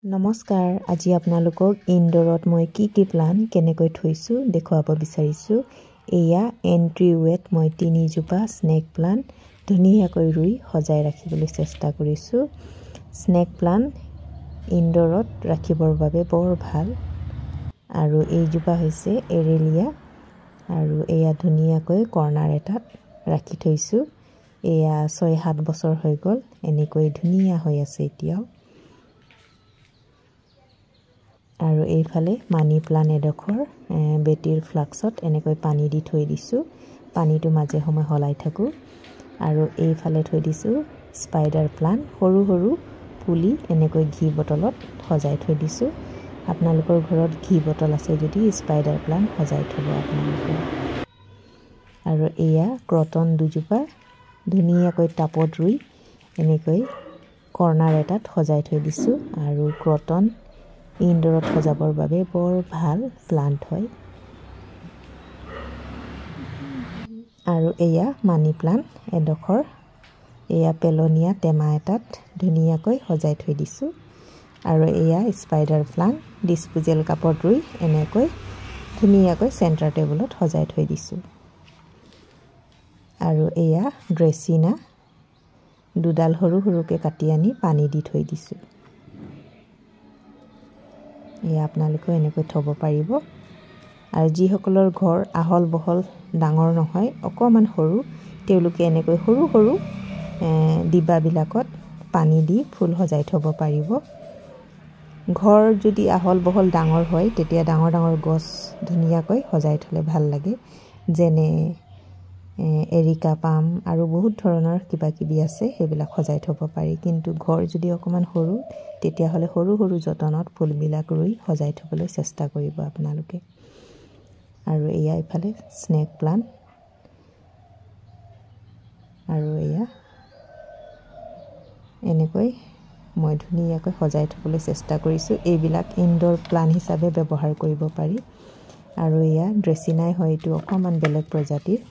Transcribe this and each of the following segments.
নমস্কাৰ আজি আপোনালোকক ইনডোৰত মই কি প্লান কেনেকৈ থৈছো দেখুৱাব বিচাৰিছো এয়া এন্ট্ৰি ৱেট মই 3 জোপা স্নেক প্লান ধুনীয়াকৈ ৰুই সজাই ৰাখিবলৈ চেষ্টা কৰিছো স্নেক প্লান ইনডোৰত ৰাখিবৰ বাবে বৰ ভাল আৰু এই জোপা হৈছে এৰেলিয়া আৰু এয়া ধুনীয়াকৈ কৰ্নাৰ এটাত ৰাখি থৈছো এয়া 6-7 বছৰ হৈ গল এনেকৈ ধুনীয়া হৈ আছে এতিয়াও আৰু এইফালে মানি প্লান এডখৰ বেটিৰ ফ্লাক্সত এনেকৈ পানী দি থৈ দিছো পানীটো মাজে সময় হলাই থাকো আৰু এইফালে থৈ দিছো স্পাইডাৰ প্লান সৰু সৰু পুলি এনেকৈ ঘি বটলত সজাই থৈ দিছো আপোনালোকৰ ঘৰত ঘি বটল আছে যদি স্পাইডাৰ প্লান সজাই থব আপোনালোকে আৰু এয়া ক্ৰটন দুজোপা ধুনীয়াকৈ টাপত ৰুই এনেকৈ কৰ্নাৰ এটাত সজাই থৈ দিছো আৰু ক্ৰটন ইনডোৰত সজাবৰ বাবে বৰ ভাল প্লান্ট হয় আৰু এয়া মানি প্লান্ট এডখৰ এয়া পেলনিয়া টেমা এটাত ধুনীয়াকৈ সজাই থৈ দিছো আৰু এয়া স্পাইডাৰ প্লান্ট ডিসপোজেল কাপত ৰুই এনেকৈ ধুনীয়াকৈ সেন্টাৰ টেবুলত সজাই থৈ দিছো আৰু এয়া ড্ৰেছিনা দুডাল সৰু সৰুকে কাটি আনি পানী দি থৈ দিছো এয়া আপোনালোকে এনেকৈ থব পাৰিব আৰু যিসকলৰ ঘৰ আহল বহল ডাঙৰ নহয় অকমান সৰু তেওঁলোকে এনেকৈ সৰু সৰু ডিবা বিলাকত পানী দি ফুল সজাই থব পাৰিব ঘৰ যদি আহল বহল ডাঙৰ হয় তেতিয়া ডাঙৰ ডাঙৰ গছ ধুনীয়াকৈ সজাই থলে ভাল লাগে যেনে এৰিকা পাম আৰু বহুত ধৰণৰ কিবা কিবি আছে সেইবিলাক সজাই থব পাৰি কিন্তু ঘৰ যদি অকমান সৰু তেতিয়া হলে সৰু সৰু যতনত ফুলবিলাক ৰুই সজাই থবলৈ চেষ্টা কৰিব আপোনালোকে আৰু এয়া ইফালে স্নেক প্লান্ট আৰু এয়া এনেকৈ মই ধুনীয়াকৈ সজাই থবলৈ চেষ্টা কৰিছো এইবিলাক ইনডোৰ প্লান হিচাপে ব্যৱহাৰ কৰিব পাৰি আৰু এয়া ড্ৰেছিনাই হয়তো অকমান বেলেগ প্ৰজাতিৰ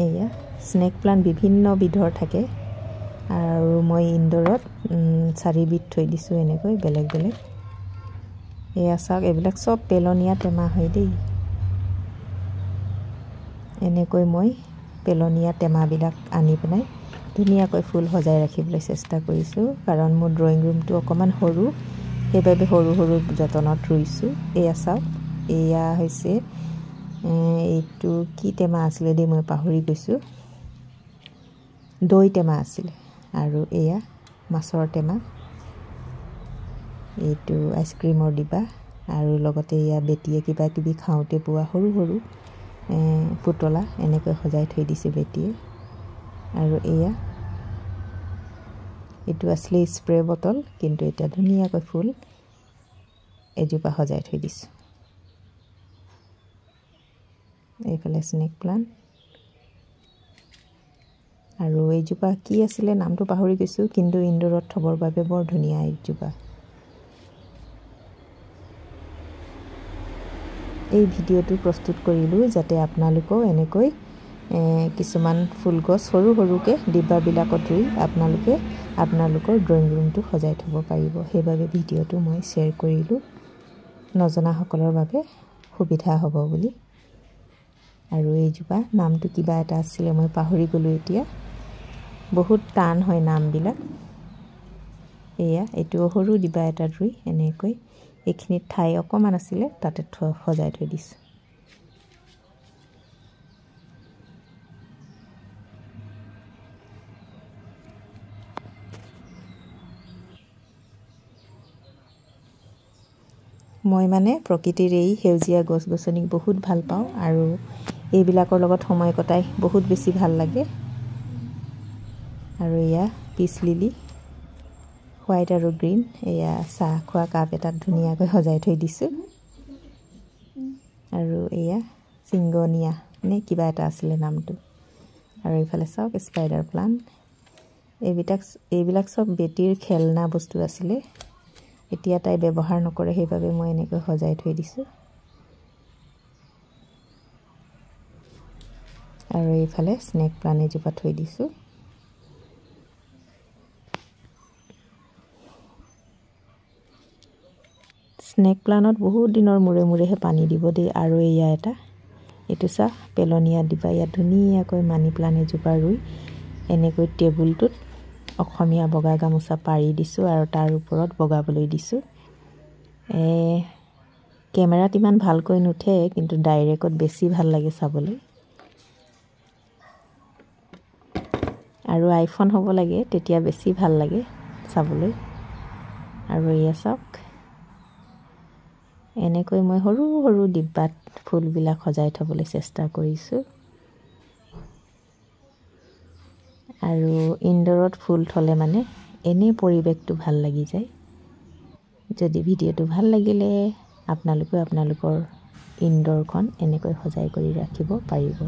এয়া স্নেক প্লান্ট বিভিন্ন বিধৰ থাকে আৰু মই ইনডোৰত 4 বিধ থৈ দিছো এনেকৈ বেলেগ বেলেগ এয়া চাওক এইবিলাক সব পেলনিয়া টেমা হয় দেই এনেকৈ মই পেলনিয়া টেমা বিলাক আনি পনাই ধুনীয়াকৈ ফুল সজাই ৰাখিবলৈ চেষ্টা কৰিছো কাৰণ মোৰ ড্ৰয়িং ৰুমটো অকমান সৰু সেইবাবে সৰু সৰু যতনত ৰুইছো এয়া চাওক এয়া হৈছে এইটো কি টেমা আছিল দেই মই পাহৰি গৈছো দৈ টেমা আছিল আৰু এয়া মাছৰ টেমা এইটো আইসক্ৰীমৰ ডিবা আৰু লগতে এয়া বেটিয়ে কিবা কিবি খাওঁতে পোৱা সৰু সৰু পুতলা এনেকৈ সজাই থৈ দিছে বেটিয়ে আৰু এয়া এইটো আসলে স্প্ৰে বটল কিন্তু এটা ধুনীয়াকৈ ফুল এজোপা সজাই থৈ দিছো এইফালে স্নেক প্লান্ট আৰু এইজোপা কি আছিল নামটো পাহৰি গৈছো কিন্তু ইনডোৰত থবৰ বাবে বৰ ধুনীয়া এইজোপা এই ভিডিওটো প্ৰস্তুত কৰিলো যাতে আপোনালোকও এনেকৈ কিছুমান ফুল গছ সৰু সৰুকে ডিবা বিলাকত ৰুই আপোনালোকে আপোনালোকৰ ড্ৰয়িং ৰুমটো সজাই থব পাৰিব সেইবাবে ভিডিওটো মই শেয়াৰ কৰিলো নজনা সকলৰ বাবে সুবিধা হ'ব বুলি আৰু এইজোপা নামটো কিবা এটা আছিল মই পাহৰি গলো এতিয়া বহুত টান হয় নামবিলাক এয়া এটো সৰু ডিবা এটা ৰুই এনেকৈ এখিনি ঠাই অকমান আছিল তাতে সজাই থৈ দিছো মই মানে প্ৰকৃতিৰ এই সেউজীয়া গছ-গছনিক বহুত ভাল পাওঁ আৰু এইবিলাকৰ লগত সময় কটাই বহুত বেছি ভাল লাগে আৰু এয়া পিচ লিলি হোৱাইট আৰু গ্ৰীন এয়া চাহ খোৱা কাপ এটাত ধুনীয়াকৈ সজাই থৈ দিছো আৰু এয়া সিংগনিয়া নে কিবা এটা আছিল নামটো আৰু ইফালে চাওক স্পাইডাৰ প্লান্ট এইবিলাক সব বেটিৰ খেলনা বস্তু আছিল এতিয়া তাই ব্যৱহাৰ নকৰে সেইবাবে মই এনেকৈ সজাই থৈ দিছো আৰু এইফালে স্নেক প্লান্ট এজোপা থৈ দিছো স্নেক প্লাণ্টত বহুত দিনৰ মূৰে মূৰেহে পানী দিব দেই। আৰু এয়া এটা এইটো চাহ পেলনীয়া দিবা। ইয়াত ধুনীয়াকৈ মানি প্লাণ্ট এজোপা ৰুই এনেকৈ টেবুলটোত অসমীয়া বগা গামোচা পাৰি দিছোঁ আৰু তাৰ ওপৰত বগাবলৈ দিছোঁ। কেমেৰাত ইমান ভালকৈ নুঠে, কিন্তু ডাইৰেক্টত বেছি ভাল লাগে চাবলৈ। আৰু আইফোন হ'ব লাগে, তেতিয়া বেছি ভাল লাগে চাবলৈ। আৰু এয়া চাওক, এনেকৈ মই সৰু সৰু ডিব্বাত ফুলবিলাক সজাই থ'বলৈ চেষ্টা কৰিছোঁ। আৰু ইনডোৰত ফুল থ'লে মানে এনেই পৰিৱেশটো ভাল লাগি যায়। যদি ভিডিঅ'টো ভাল লাগিলে আপোনালোকেও আপোনালোকৰ ইনডোৰখন এনেকৈ সজাই কৰি ৰাখিব পাৰিব।